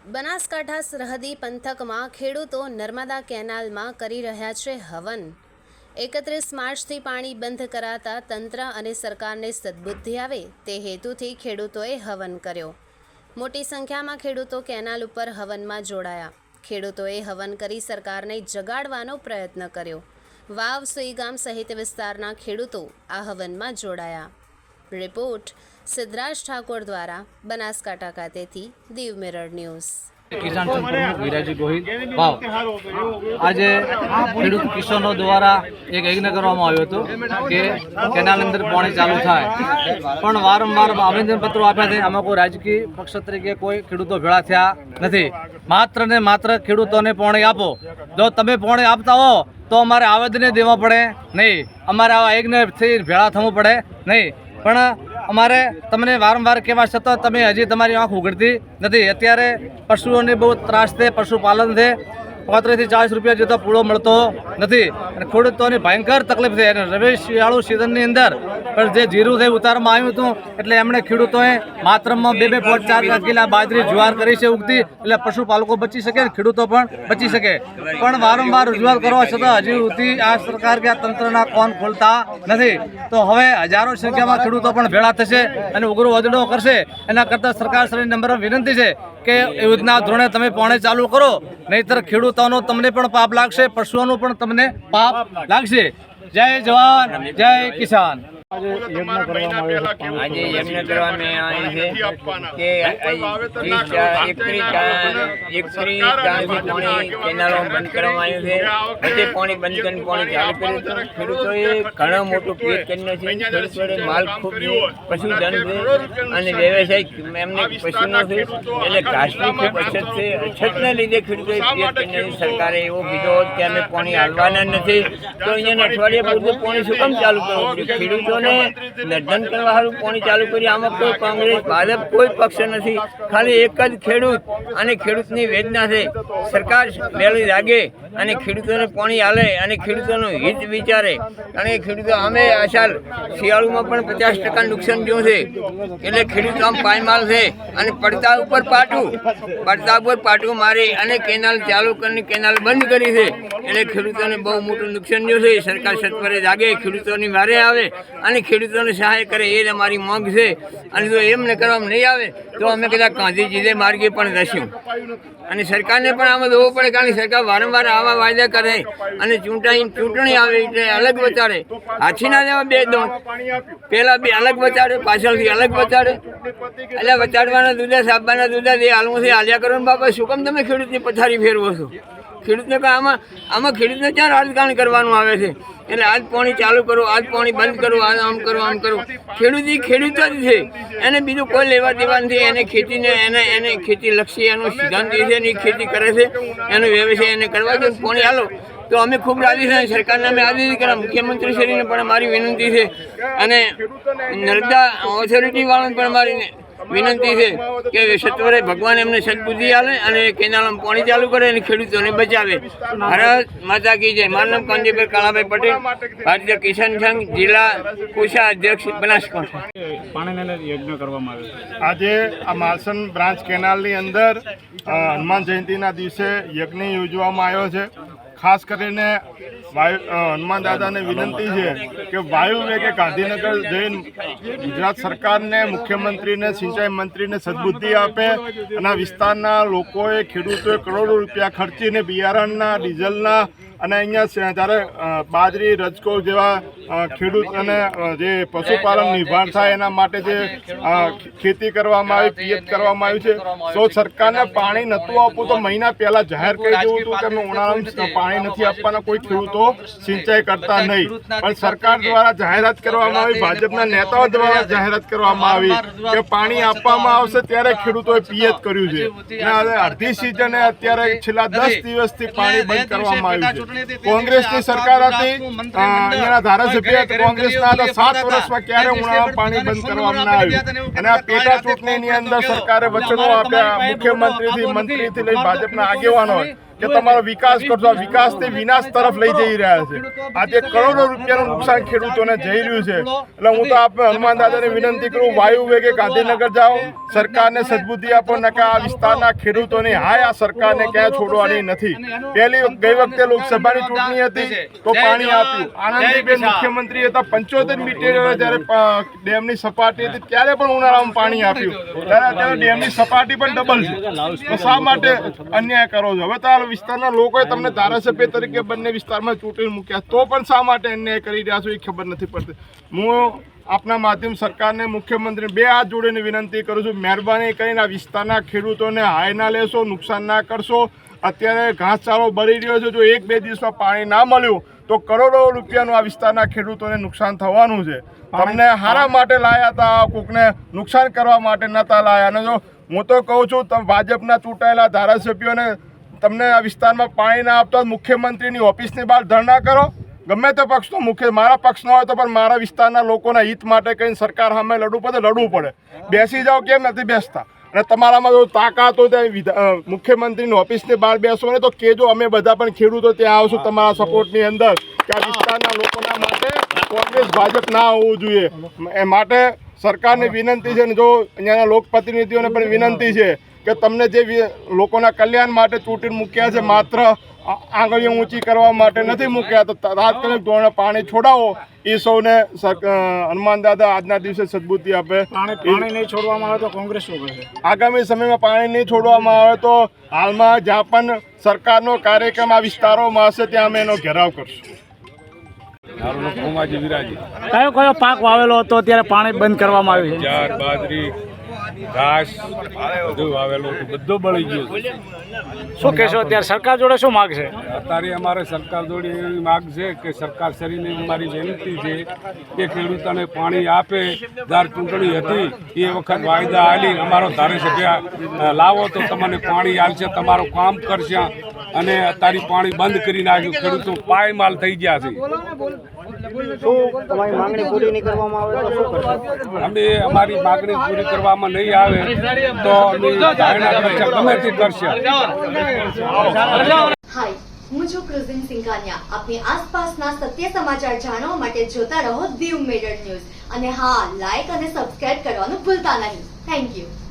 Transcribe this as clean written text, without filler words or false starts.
બનાસકાંઠા સરહદી પંથકમાં ખેડૂતો નર્મદા કેનાલમાં કરી રહ્યા છે હવન। 31 માર્ચથી પાણી બંધ કરાતા તંત્ર અને સરકારને સદબુદ્ધિ આવે તે હેતુથી ખેડૂતોએ હવન કર્યો। મોટી સંખ્યામાં ખેડૂતો કેનાલ ઉપર હવનમાં જોડાયા। ખેડૂતોએ હવન કરી સરકારને જગાડવાનો પ્રયત્ન કર્યો। વાવ સુઈગામ સહિત વિસ્તારના ખેડૂતો આ હવનમાં જોડાયા। રિપોર્ટ સિદ્ધરાજ ઠાકોર દ્વારા બનાસકાંઠા ખાતેથી દીવ મિરર ન્યૂઝ। કિસાન સંઘ વિરાજી ગોહિલ વાવ આજે ખેડૂત કિસાનો દ્વારા એક યજ્ઞ કરવામાં આવ્યો હતો કે કેનાલ અંદર પાણી ચાલુ થાય, પણ વારંવાર આવેદનપત્રો આપ્યા છે। આમાં કોઈ રાજકીય પક્ષ તરીકે કોઈ ખેડૂતો ભેળા થયા નથી। માત્ર ને માત્ર ખેડૂતોને પાણી આપો। જો તમે પાણી આપતા હો તો અમારે આવેદને દેવા પડે નહીં, અમારે આવા યજ્ઞથી ભેળા થવું પડે નહીં। પણ અમારે તમને વારંવાર કહેવા છતાં તમે હજી તમારી આંખ ઉઘડતી નથી। અત્યારે પશુઓને બહુ ત્રાસ છે, પશુપાલન છે, 35 થી 40 રૂપિયા જેટલો પૂળો મળતો નથી અને ખેડૂતોની ભયંકર તકલીફ છે। અને રવિ શિયાળુ સિઝનની અંદર પણ જે જીરું છે ઉતારવામાં આવ્યું હતું એટલે એમણે ખેડૂતોએ માત્રમાં 2-2, 4-4 કિલા બાજરી જુવાર કરી છે ઉગતી, એટલે પશુપાલકો બચી શકે, ખેડૂતો પણ બચી શકે। પણ વારંવાર રજૂઆત કરવા છતાં હજી સુધી આ સરકાર કે આ તંત્રના કોન ખોલતા નથી। તો હવે હજારો સંખ્યામાં ખેડૂતો પણ ભેળા થશે અને ઉગ્ર વધડો કરશે। એના કરતાં સરકારશ્રીની નમ્ર વિનંતી છે કે યોજના ધોરણે તમે પાણી ચાલુ કરો, નહીતર ખેડૂતોનો તમને પણ પાપ લાગશે, પશુઓનું પણ તમને પાપ લાગશે। જય જવાન, જય કિસાન। આજે યજ્ઞ કરવામાં આવે છે કે 31 પાણી કેનાલો બંધ કરવામાં આવ્યું છે। પછી પાણી બંધ કરીને પાણી ચાલુ કર્યું હતું। ખેડૂતોએ ઘણો મોટો પેટ કરીને છે। ખેડૂતોએ માલ ખૂબ છે, પશુધન છે અને વ્યવસાય એમને પશુનો છે, એટલે ઘાસની ખૂબ અછત છે। અછતને લીધે ખેડૂતોએ પેટ કરીને સરકારે એવો કીધો કે અમે પાણી હાલવાના નથી, તો અહીંયા અઠવાડિયા પૂરતું પાણી શું કામ ચાલુ કરવું પડ્યું? ખેડૂતોને નર્ધન કરવા સારું પાણી ચાલુ કરી। આમાં કોઈ કોંગ્રેસ ભાજપ કોઈ પક્ષ નથી, ખાલી એક જ ખેડૂત અને ખેડૂતની વેદના છે। સરકાર વહેલી જાગે અને ખેડૂતોને પાણી આલે અને ખેડૂતોનું હિત વિચારે। કારણ કે ખેડૂતો અમે આ સાલ શિયાળુમાં પણ 50% નુકસાન થયું છે, એટલે ખેડૂતો આમ પાયમાલ છે અને પડતા ઉપર પાટું મારી અને કેનાલ ચાલુ કરીને કેનાલ બંધ કરી છે, એટલે ખેડૂતોને બહુ મોટું નુકસાન થયું છે। સરકાર સત્વરે જાગે, ખેડૂતોની વારે આવે અને ખેડૂતોને સહાય કરે, એ જ અમારી માંગ છે। અને જો એમને કરવામાં નહીં આવે તો અમે કદાચ ગાંધીજીને માર્ગે પણ જશું અને સરકારને પણ આમાં જોવું પડે। કારણ કે સરકાર વારંવાર આવા વાયદા કરે અને ચૂંટણી આવે એટલે અલગ બચાડે। હાથીના જેવા બે દોટ, પહેલાં બે અલગ બચાડે, પાછળથી અલગ બચાડે, એટલે બચાડવાના દૂધા સાબવાના દૂધા જે હાલવું છે હાલ્યા કરો ને બાબા, શું કામ તમે ખેડૂતની પથારી ફેરવો છો? ખેડૂતને આમાં ખેડૂતને ક્યાં રાજકારણ કરવાનું આવે છે? એટલે આજ પાણી ચાલુ કરો, આજ પાણી બંધ કરો, આમ કરો, આમ કરો। ખેડૂત જ છે, એને બીજું કોઈ લેવા દેવા નથી। એને ખેતીને એને ખેતી લક્ષી એનો સિદ્ધાંત છે, એની ખેતી કરે છે, એનો વ્યવસાય એને કરવા દો, પાણી હાલો તો અમે ખૂબ રાજી છે। સરકારને અમે આદેશ કર્યા, મુખ્યમંત્રીશ્રીને પણ અમારી વિનંતી છે અને નર્મદા ઓથોરિટીવાળાને પણ અમારી વિનંતી છે કે સત્વરે ભગવાન એમને સદબુદ્ધિ આપે અને કેનાલમાં પાણી ચાલુ કરે અને ખેડૂતોને બચાવે। ભારત માતા કી જય। મારું નામ કાંજીભાઈ કાળાભાઈ પટેલ, ભારતીય કિસાન સંઘ જિલ્લા કોષા અધ્યક્ષ બનાસકાંઠા। પાણીને યજ્ઞ કરવામાં આવ્યો આજે આ માલસન બ્રાન્ચ કેનાલની અંદર હનુમાન જયંતિના દિવસે યજ્ઞ યોજવામાં આવ્યો છે। ખાસ કરીને હનુમાન દાદાને વિનંતી છે કે વાયુ વેગે ગાંધીનગર જઈને ગુજરાત સરકારને, મુખ્યમંત્રીને, સિંચાઈ મંત્રીને સદબુદ્ધિ આપે અને આ વિસ્તારના લોકોએ, ખેડૂતોએ કરોડો રૂપિયા ખર્ચીને બિયારણના, ડીઝલના અને અહીંયા જ્યારે બાજરી, રજકો જેવા ખેડૂત અને જે પશુપાલન નિભાણ થાય એના માટે જે ખેતી કરવામાં આવી, પિયત કરવામાં આવ્યું છે, તો સરકારને પાણી નહોતું આપવું તો મહિના પહેલાં જાહેર કરી દેવું હતું કે અમે ઉનાળામાં પાણી નથી આપવાના, કોઈ ખેડૂતો સિંચાઈ કરતા નહીં। પણ સરકાર દ્વારા જાહેરાત કરવામાં આવી, ભાજપના નેતાઓ દ્વારા જાહેરાત કરવામાં આવી કે પાણી આપવામાં આવશે ત્યારે ખેડૂતોએ પિયત કર્યું છે અને અડધી સિઝને અત્યારે છેલ્લા 10 દિવસથી પાણી બંધ કરવામાં આવ્યું છે। કોંગ્રેસની સરકાર હતી, અહીંયાના ધારાસભ્ય કોંગ્રેસના હતા, 7 વર્ષમાં ક્યારે ઉનાળામાં પાણી બંધ કરવામાં ના આવ્યું અને આ પેટા ચૂંટણીની અંદર સરકારે વચનો આપ્યા, મુખ્યમંત્રીથી, મંત્રીથી લઈ ભાજપના આગેવાનો કે તમારો વિકાસ કરશો, આ વિકાસથી વિનાશ તરફ લઈ જઈ રહ્યા છે. આજે કરોડો રૂપિયાનું નુકસાન ખેડૂતોને જઈ રહ્યું છે. એટલે હું તો આપણે હનુમાન દાદાને વિનંતી કરું, વાયુ વેગે ગાંધીનગર જાઓ, સરકારને સદબુદ્ધિ આપો, નકા આ વિસ્તારના ખેડૂતોની હાય આ સરકારને ક્યાંય છોડવાની નથી. ગઈ વખતે લોકસભાની ચૂંટણી હતી તો પાણી આપ્યું. આનંદીબેન મુખ્યમંત્રી હતા, 75 મીટર જ્યારે ડેમની સપાટી હતી ત્યારે પણ ઉનાળામાં પાણી આપ્યું. ત્યારે ડેમની સપાટી પણ ડબલ છે. તો શા માટે અન્યાય કરો છો? હવે તો આ વિસ્તારના લોકોએ તમને ધારાસભ્ય તરીકે બંને વિસ્તારમાં ચૂંટણી મૂક્યા, તો પણ શા માટે અન્યાય કરી રહ્યા છો એ ખબર નથી પડતી. હું આપના માધ્યમ સરકારને, મુખ્યમંત્રીને બે હાથ જોડીને વિનંતી કરું છું, મહેરબાની કરીને આ વિસ્તારના ખેડૂતોને હાય ના લેશો, નુકસાન ના કરશો. અત્યારે ઘાસચારો બળી રહ્યો છે. જો 1-2 દિવસમાં પાણી ના મળ્યું તો કરોડો રૂપિયાનું આ વિસ્તારના ખેડૂતોને નુકસાન થવાનું છે. તમને હારા માટે લાયા હતા, કોકને નુકસાન કરવા માટે નતા લાયા. અને જો હું તો કહું છું, તમે ભાજપના ચૂંટાયેલા ધારાસભ્યોને તમને આ વિસ્તારમાં પાણી ના આપતા મુખ્યમંત્રીની ઓફિસની બહાર ધરણા કરો. ગમે તે પક્ષનો મારા પક્ષ ન હોય તો પણ મારા વિસ્તારના લોકોના હિત માટે કંઈ સરકાર સામે લડવું પડે. બેસી જાઓ, કેમ નથી બેસતા? અને તમારામાં જો તાકાત હોય તો મુખ્યમંત્રીની ઓફિસની બહાર બેસો ને તો કહેજો, અમે બધા પણ ખેડૂતો ત્યાં આવશું તમારા સપોર્ટની અંદર, કે આ વિસ્તારના લોકોના માટે કોંગ્રેસ ભાજપ ના હોવું જોઈએ. એ માટે સરકારને વિનંતી છે, ને જો અહીંયાના લોકપ્રતિનિધિઓને પણ વિનંતી છે કે તમને જે લોકોના કલ્યાણ માટે ચૂંટણી મૂક્યા છે, માત્ર આંગળીઓ ઊંચી કરવા માટે નથી મૂક્યા. તો તાત્કાલિક ધોરણે પાણી છોડાવો. એ સૌને હનુમાન દાદા આજના દિવસે સદબુદ્ધિ આપે. પાણી નહીં છોડવામાં આવે તો કોંગ્રેસ શું કરશે? આગામી સમયમાં પાણી નહીં છોડવામાં આવે તો હાલમાં જ્યાં પણ સરકારનો કાર્યક્રમ આ વિસ્તારોમાં હશે ત્યાં અમે એનો ઘેરાવ કરશું. મારું નામ કોમાજી વિરાજી. કયો પાક વાવેલો હતો અત્યારે પાણી બંધ કરવામાં આવ્યું છે? ચાર, બાજરી, ઘાસ બધું વાવેલું હતું, બધું બળી ગયું છે. શું કહેશો અત્યારે સરકાર જોડે શું માગ છે? અત્યારે અમારે સરકાર જોડે એવી માગ છે કે સરકાર શ્રીને અમારી વિનંતી છે કે ખેડૂતોને પાણી આપે. જ્યારે ચૂંટણી હતી એ વખત વાયદા આલી, અમારો ધારાસભ્ય લાવો તો તમને પાણી આપશે, તમારું કામ કરશે. અને અત્યારે પાણી બંધ કરી નાખ્યું, ખેડૂતો પાયમાલ થઈ ગયા છે. તમારી માંગણી પૂરી નહીં કરવામાં આવે તો શું કરશો? અમે અમારી માગણી પૂરી કરવામાં નહીં આવે તો અમે ધારણા કરશે, ગમે તે કરશે. હાય, હું છું ક્રુઝિન સિંઘાનિયા. આપની આસપાસના સત્ય સમાચાર જાણવા માટે જોતા રહો દીવ મિરર ન્યૂઝ. અને હા, લાઈક અને સબસ્ક્રાઇબ કરવાનું ભૂલતા નહીં. Thank you.